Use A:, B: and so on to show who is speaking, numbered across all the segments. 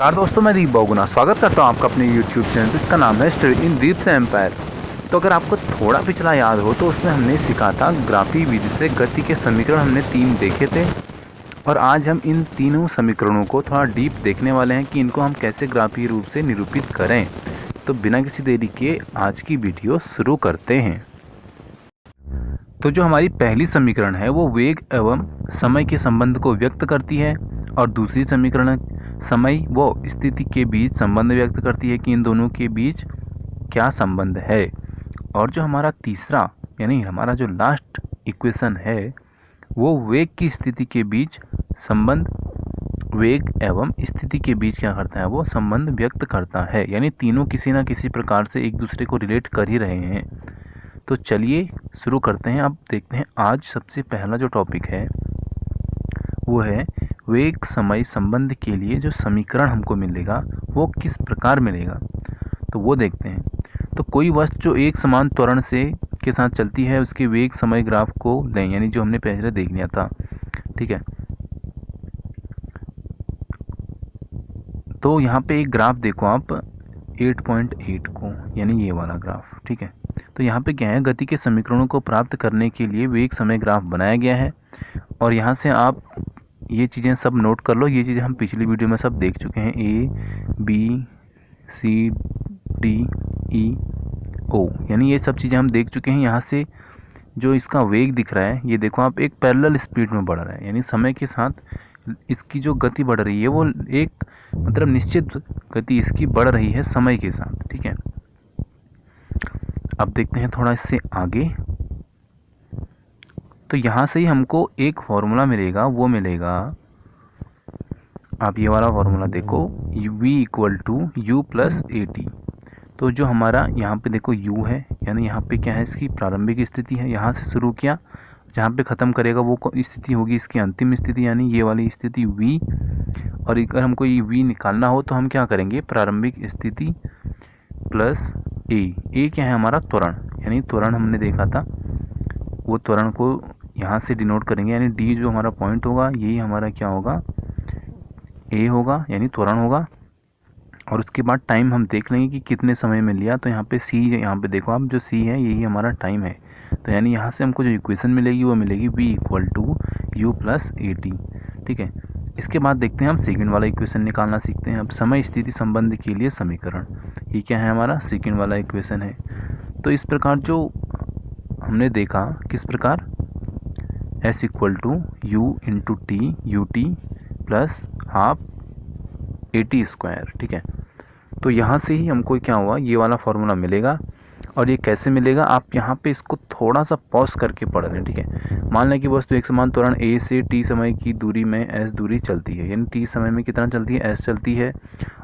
A: Car दोस्तों, मैं दीप बहुगुना स्वागत करता हूं आपका अपने YouTube चैनल। जिसका नाम है स्टडी इन दीप से एम्पायर। तो अगर आपको थोड़ा पिछला याद हो तो उसमें हमने सीखा था ग्राफी विधि से गति के समीकरण हमने 3 देखे थे। और आज हम इन तीनों समीकरणों को थोड़ा डीप देखने वाले हैं कि इनको हम कैसे ग्राफीय रूप से निरूपित करें। तो बिना किसी देरी के आज की वीडियो शुरू करते हैं। तो जो हमारी पहली समीकरण है वो वेग एवं समय के संबंध को व्यक्त करती है, और दूसरी समीकरण समय व स्थिति के बीच संबंध व्यक्त करती है कि इन दोनों के बीच क्या संबंध है। और जो हमारा तीसरा यानी हमारा जो लास्ट इक्वेशन है वो वेग की स्थिति के बीच संबंध, वेग एवं स्थिति के बीच क्या करता है, वो संबंध व्यक्त करता है। यानी तीनों किसी ना किसी प्रकार से एक दूसरे को रिलेट कर ही रहे हैं। तो चलिए शुरू करते हैं। अब देखते हैं आज सबसे पहला जो टॉपिक है वो है वेग समय संबंध के लिए जो समीकरण हमको मिलेगा वो किस प्रकार मिलेगा, तो वो देखते हैं। तो कोई वस्तु जो एक समान त्वरण से के साथ चलती है उसके वेग समय ग्राफ को लें, यानी जो हमने पहले देख लिया था। ठीक है, तो यहाँ पे एक ग्राफ देखो आप 8.8 को, यानी ये वाला ग्राफ। ठीक है, तो यहाँ पे क्या है, गति के समीकरणों को प्राप्त करने के लिए वेग समय ग्राफ बनाया गया है। और यहाँ से आप ये चीज़ें सब नोट कर लो। ये चीज़ें हम पिछली वीडियो में सब देख चुके हैं। A B C D E O, यानी ये सब चीज़ें हम देख चुके हैं। यहाँ से जो इसका वेग दिख रहा है ये देखो आप, एक पैरेलल स्पीड में बढ़ रहा है, यानी समय के साथ इसकी जो गति बढ़ रही है वो एक मतलब निश्चित गति इसकी बढ़ रही है समय के साथ। ठीक है, अब देखते हैं थोड़ा इससे आगे। तो यहाँ से ही हमको एक फॉर्मूला मिलेगा, वो मिलेगा, आप ये वाला फॉर्मूला देखो, v equal to u plus a t. तो जो हमारा यहाँ पे देखो u है, यानी यहाँ पे क्या है, इसकी प्रारंभिक स्थिति है। यहाँ से शुरू किया, जहाँ पे ख़त्म करेगा वो स्थिति होगी इसकी अंतिम स्थिति, यानी ये वाली स्थिति v। और अगर हमको ये v निकालना हो तो हम क्या करेंगे, प्रारंभिक स्थिति प्लस a क्या है हमारा त्वरण, यानी त्वरण हमने देखा था, वो त्वरण को यहाँ से डिनोट करेंगे। यानी d जो हमारा पॉइंट होगा यही हमारा क्या होगा, a होगा, यानी त्वरण होगा। और उसके बाद टाइम हम देख लेंगे कि कितने समय में लिया। तो यहाँ पे c, यहाँ पे देखो आप, जो c है यही हमारा टाइम है। तो यानी यहाँ से हमको जो इक्वेशन मिलेगी वो मिलेगी v equal to u plus a t. ठीक है, इसके बाद देखते हैं हम सेकंड वाला इक्वेशन निकालना सीखते हैं। अब समय स्थिति संबंध के लिए समीकरण, ये क्या है हमारा सेकंड वाला इक्वेशन है। तो इस प्रकार जो हमने देखा, किस प्रकार, s equal to u into t u t plus half a t square. ठीक है, तो यहाँ से ही हमको क्या हुआ, ये वाला फॉर्मूला मिलेगा। और ये कैसे मिलेगा, आप यहाँ पे इसको थोड़ा सा पॉज करके पढ़ लें। ठीक है, मान लें कि वस्तु एक समान त्वरण a से t समय की दूरी में s दूरी चलती है, यानी t समय में कितना चलती है, s चलती है।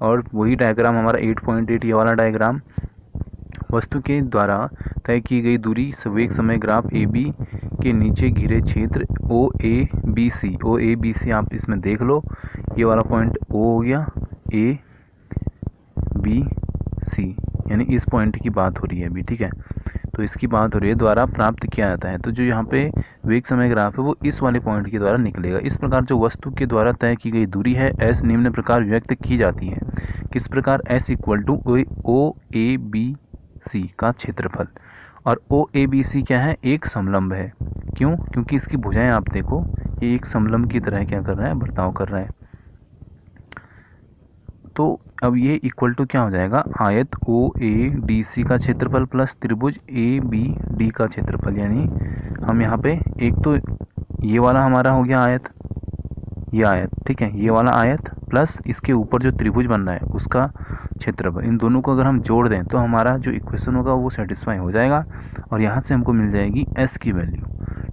A: और वही डायग्राम हमारा 8.8 ये वाला डायग्राम, वस्तु के द्वारा तय की गई दूरी वेग समय ग्राफ ए बी के नीचे घिरे क्षेत्र ओ ए बी सी आप इसमें देख लो। ये वाला पॉइंट ओ हो गया, ए बी सी, यानी इस पॉइंट की बात हो रही है अभी। ठीक है, तो इसकी बात हो रही है, द्वारा प्राप्त किया जाता है। तो जो यहाँ पे वेग समय ग्राफ है वो इस वाले पॉइंट के द्वारा निकलेगा। इस प्रकार जो वस्तु के द्वारा तय की गई दूरी है एस निम्न प्रकार व्यक्त की जाती है। किस प्रकार, s equal to O A B C का क्षेत्रफल। और ओ ए बी सी क्या है, एक समलंब है। क्यों, क्योंकि इसकी भुजाएं आप देखो, ये एक समलंब की तरह क्या कर रहा है, बर्ताव कर रहा है। तो अब ये इक्वल टू क्या हो जाएगा, आयत ओ ए डी सी का क्षेत्रफल प्लस त्रिभुज ए बी डी का क्षेत्रफल। यानी हम यहाँ पे एक तो ये वाला हमारा हो गया आयत, ये आयत, ठीक है, ये वाला आयत प्लस इसके ऊपर जो त्रिभुज बन रहा है उसका क्षेत्रफल, इन दोनों को अगर हम जोड़ दें तो हमारा जो इक्वेशन होगा वो सेटिस्फाई हो जाएगा। और यहाँ से हमको मिल जाएगी s की वैल्यू।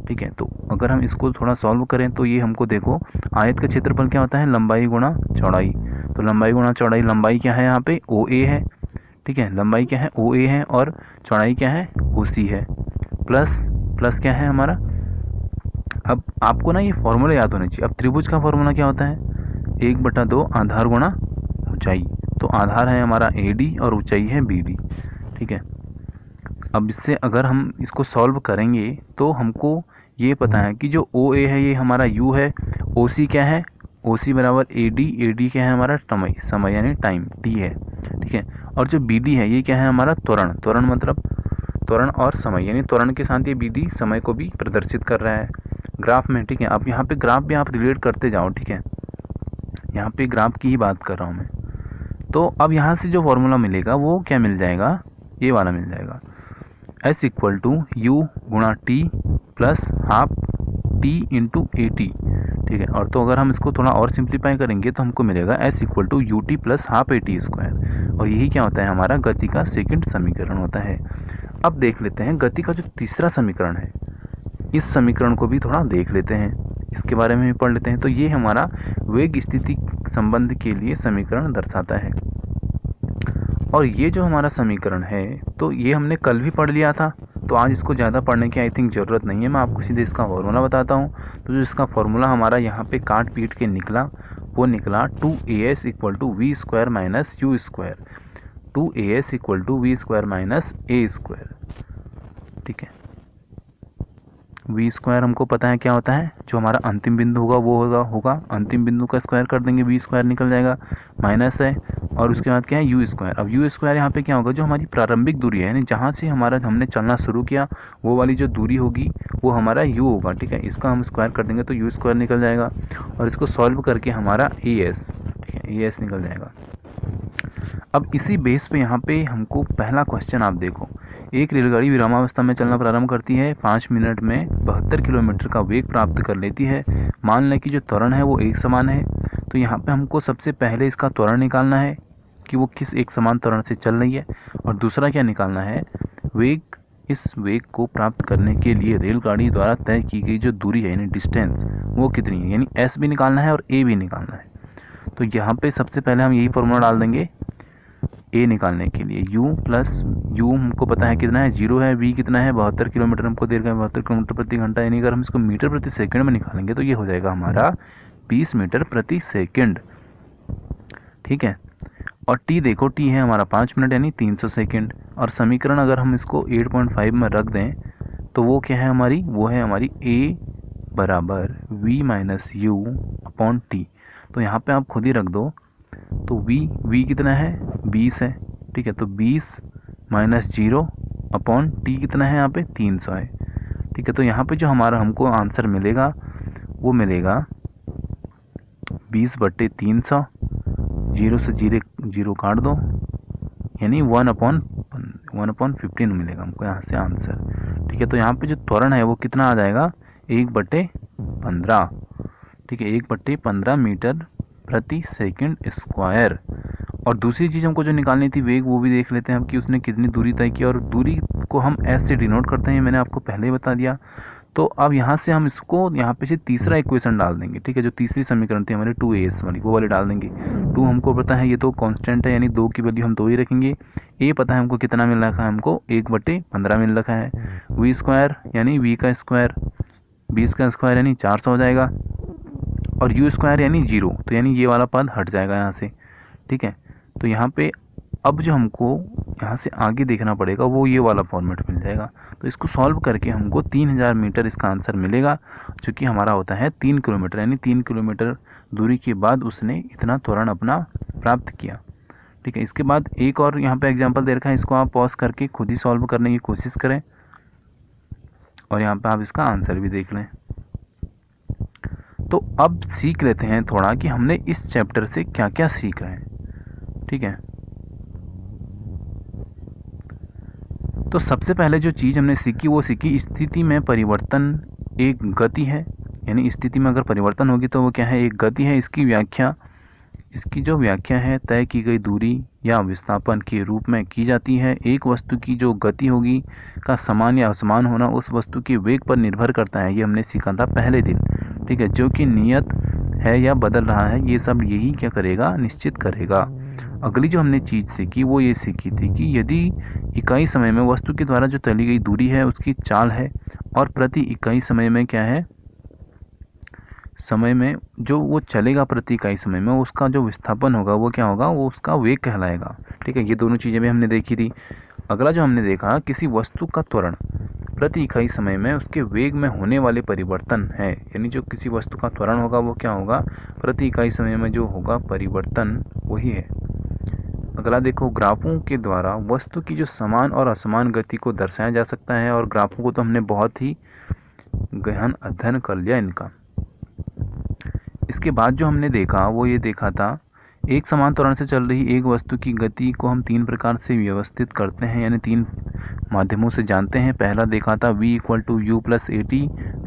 A: ठीक है, तो अगर हम इसको थोड़ा सॉल्व करें तो ये हमको देखो, आयत का क्षेत्रफल क्या होता है, लंबाई गुणा चौड़ाई। तो लंबाई गुणा चौड़ाई, लंबाई क्या है यहाँ पे ओ ए है। ठीक है, लंबाई क्या है ओ ए है, और चौड़ाई क्या है ओ सी है, प्लस प्लस क्या है हमारा। अब आपको ना ये फॉर्मूला याद होने चाहिए। अब त्रिभुज का फॉर्मूला क्या होता है, 1/2 आधार गुणा ऊंचाई। तो आधार है हमारा ए डी और ऊंचाई है बी डी। ठीक है, अब इससे अगर हम इसको सॉल्व करेंगे तो हमको ये पता है कि जो ओ ए है ये हमारा यू है, ओ सी क्या है ओ सी बराबर ए डी क्या है हमारा समय यानी टाइम टी है, ठीक है। और जो बी डी है ये क्या है हमारा त्वरण मतलब त्वरण और समय, यानी त्वरण के साथ ये बी डी समय को भी प्रदर्शित कर रहा है ग्राफ में, ठीक है। अब यहाँ पे ग्राफ भी आप रिलेट करते जाओ, ठीक है। यहाँ पे ग्राफ की ही बात कर रहा हूँ मैं। तो अब यहाँ से जो फॉर्मूला मिलेगा वो क्या मिल जाएगा, ये वाला मिल जाएगा, एस इक्वल टू यू गुणा T plus half T into ए टी, ठीक है। और तो अगर हम इसको थोड़ा और सिंप्लीफाई करेंगे तो हमको मिलेगा s equal to u t plus half a t square, और यही क्या होता है हमारा गति का सेकंड समीकरण होता है। अब देख लेते हैं गति का जो तीसरा समीकरण है, इस समीकरण को भी थोड़ा देख लेते हैं, इसके बारे में भी पढ़ लेते हैं। तो ये हमारा वेग स्थिति संबंध के लिए समीकरण दर्शाता है। और ये जो हमारा समीकरण है तो ये हमने कल भी पढ़ लिया था, तो आज इसको ज़्यादा पढ़ने की आई थिंक ज़रूरत नहीं है। मैं आपको सीधे इसका फॉर्मूला बताता हूँ। तो जो इसका फॉर्मूला हमारा यहाँ पे काट पीट के निकला वो निकला 2as equal to v square minus u square, 2as equal to v square minus a square, ठीक है। वी स्क्वायर हमको पता है क्या होता है, जो हमारा अंतिम बिंदु होगा वो होगा अंतिम बिंदु का स्क्वायर कर देंगे, वी स्क्वायर निकल जाएगा, माइनस है, और उसके बाद क्या है यू स्क्वायर। अब यू स्क्वायर यहाँ पे क्या होगा, जो हमारी प्रारंभिक दूरी है, यानी जहाँ से हमने चलना शुरू किया वो वाली जो दूरी होगी वो हमारा यू होगा, ठीक है। इसका हम स्क्वायर कर देंगे तो यू स्क्वायर निकल जाएगा, और इसको सॉल्व करके हमारा ए एस, ठीक है, ए एस निकल जाएगा। अब इसी बेस पे यहाँ पे हमको पहला क्वेश्चन आप देखो, एक रेलगाड़ी विरामावस्था में चलना प्रारंभ करती है, 5 मिनट में 72 किलोमीटर का वेग प्राप्त कर लेती है। मान लें कि जो त्वरण है वो एक समान है, तो यहाँ पे हमको सबसे पहले इसका त्वरण निकालना है कि वो किस एक समान त्वरण से चल रही है, और दूसरा क्या निकालना है, वेग, इस वेग को प्राप्त करने के लिए रेलगाड़ी द्वारा तय की गई जो दूरी है यानी डिस्टेंस वो कितनी है, यानी एस भी निकालना है और ए भी निकालना है। तो यहाँ पे सबसे पहले हम यही फॉर्मूला डाल देंगे ए निकालने के लिए, u प्लस यू हमको पता है कितना है 0 है, v कितना है 72 किलोमीटर हमको दे रखा है, 72 किलोमीटर प्रति घंटा, यानी अगर हम इसको मीटर प्रति सेकंड में निकालेंगे तो ये हो जाएगा हमारा 20 मीटर प्रति सेकंड, ठीक है। और t देखो, t है हमारा 5 मिनट यानी 300 सेकंड, और समीकरण अगर हम इसको 8.5 में रख दें तो वो क्या है हमारी, वो है हमारी a बराबर v minus you upon T. तो यहाँ पे आप खुद ही रख दो, तो v कितना है 20 है, ठीक है। तो 20 माइनस 0 अपॉन टी कितना है यहाँ पे 300 है, ठीक है। तो यहाँ पे जो हमारा हमको आंसर मिलेगा वो मिलेगा 20/300, 0 से 0 काट दो, यानी 1/15 मिलेगा हमको यहाँ से आंसर, ठीक है। तो यहाँ पे जो त्वरण है वो कितना आ जाएगा 1/15, ठीक है, 1/15 मीटर प्रति सेकंड स्क्वायर। और दूसरी चीज़ हमको जो निकालनी थी वेग, वो भी देख लेते हैं हम कि उसने कितनी दूरी तय की, और दूरी को हम एस से डिनोट करते हैं, मैंने आपको पहले ही बता दिया। तो अब यहाँ से हम इसको यहाँ पे से तीसरा इक्वेशन डाल देंगे, ठीक है। जो तीसरी समीकरण थी हमारे 2as वाली, वो वाले डाल देंगे। 2 हमको पता है ये तो कांस्टेंट है, यानी 2 की वैल्यू हम 2 ही रखेंगे। a पता है हमको कितना मिल रखा है, हमको 1/15 मिल रखा है। v स्क्वायर यानी v का स्क्वायर, 20 का स्क्वायर यानी 400 हो जाएगा, और u स्क्वायर यानी 0, तो यानी ये वाला पद हट जाएगा यहाँ से, ठीक है। तो यहाँ पे अब जो हमको यहाँ से आगे देखना पड़ेगा वो ये वाला फॉर्मेट मिल जाएगा। तो इसको सॉल्व करके हमको 3000 मीटर इसका आंसर मिलेगा, जो कि हमारा होता है 3 किलोमीटर, यानी 3 किलोमीटर दूरी के बाद उसने इतना त्वरण अपना प्राप्त किया, ठीक है। इसके बाद एक और यहाँ पे एग्जाम्पल दे रखा है, इसको आप पॉज करके खुद ही सॉल्व करने की कोशिश करें, और यहाँ पे आप इसका आंसर भी देख लें। तो अब सीख लेते हैं थोड़ा कि हमने इस चैप्टर से क्या क्या सीख रहे हैं, ठीक है। तो सबसे पहले जो चीज़ हमने सीखी वो सीखी स्थिति में परिवर्तन एक गति है, यानी स्थिति में अगर परिवर्तन होगी तो वो क्या है, एक गति है। इसकी जो व्याख्या है तय की गई दूरी या विस्थापन के रूप में की जाती है। एक वस्तु की जो गति होगी का समान या असमान होना उस वस्तु के वेग पर निर्भर करता है, ये हमने सीखा था पहले दिन, ठीक है। जो कि नियत है या बदल रहा है, ये सब यही क्या करेगा, निश्चित करेगा। अगली जो हमने चीज़ सीखी वो ये सीखी थी कि यदि इकाई समय में वस्तु के द्वारा जो चली गई दूरी है उसकी चाल है, और प्रति इकाई समय में क्या है, समय में जो वो चलेगा प्रति इकाई समय में उसका जो विस्थापन होगा वो क्या होगा, वो उसका वेग कहलाएगा, ठीक है। ये दोनों चीज़ें भी हमने देखी थी। अगला जो हमने देखा, किसी वस्तु का त्वरण प्रति इकाई समय में उसके वेग में होने वाले परिवर्तन है। यानी जो किसी वस्तु का त्वरण होगा वो क्या होगा, प्रति इकाई समय में जो होगा परिवर्तन वही है। अगला देखो, ग्राफों के द्वारा वस्तु की जो समान और असमान गति को दर्शाया जा सकता है, और ग्राफों को तो हमने बहुत ही गहन अध्ययन कर लिया इनका। इसके बाद जो हमने देखा वो ये देखा था, एक समान त्वरण से चल रही एक वस्तु की गति को हम 3 प्रकार से व्यवस्थित करते हैं, यानी 3 माध्यमों से जानते हैं। पहला देखा था v = u + at,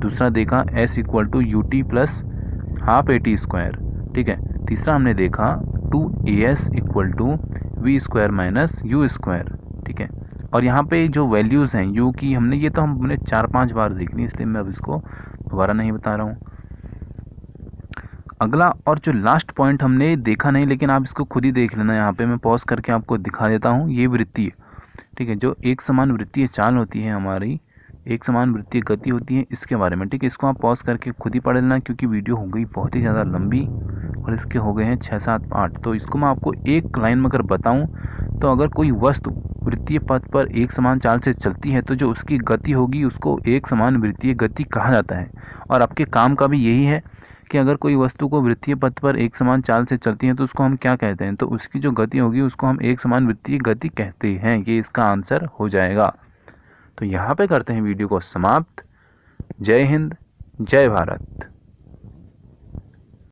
A: दूसरा देखा s = ut + ½ at स्क्वायर, ठीक है। तीसरा हमने देखा 2as = v² - u स्क्वायर, ठीक है। और यहाँ पे जो वैल्यूज़ हैं u की, ये तो हमने 4-5 बार देख ली, इसलिए मैं अब इसको दोबारा नहीं बता रहा हूँ। अगला और जो लास्ट पॉइंट हमने देखा नहीं, लेकिन आप इसको खुद ही देख लेना, यहाँ पे मैं पॉज करके आपको दिखा देता हूँ। ये वृत्तीय, ठीक है, जो एक समान वृत्तीय चाल होती है हमारी, एक समान वृत्तीय गति होती है, इसके बारे में, ठीक है। इसको आप पॉज करके खुद ही पढ़ लेना, क्योंकि वीडियो हो गई बहुत ही ज़्यादा लंबी और इसके हो गए हैं 6, 7, 8। तो इसको मैं आपको एक लाइन में अगर बताऊँ तो, अगर कोई वस्तु वृत्तीय पथ पर एक समान चाल से चलती है तो जो उसकी गति होगी उसको एक समान वृत्तीय गति कहा जाता है। और आपके काम का भी यही है कि अगर कोई वस्तु को वृत्तीय पथ पर एक समान चाल से चलती है तो उसको हम क्या कहते हैं, तो उसकी जो गति होगी उसको हम एक समान वृत्तीय गति कहते हैं। ये इसका आंसर हो जाएगा। तो यहाँ पे करते हैं वीडियो को समाप्त। जय हिंद, जय भारत।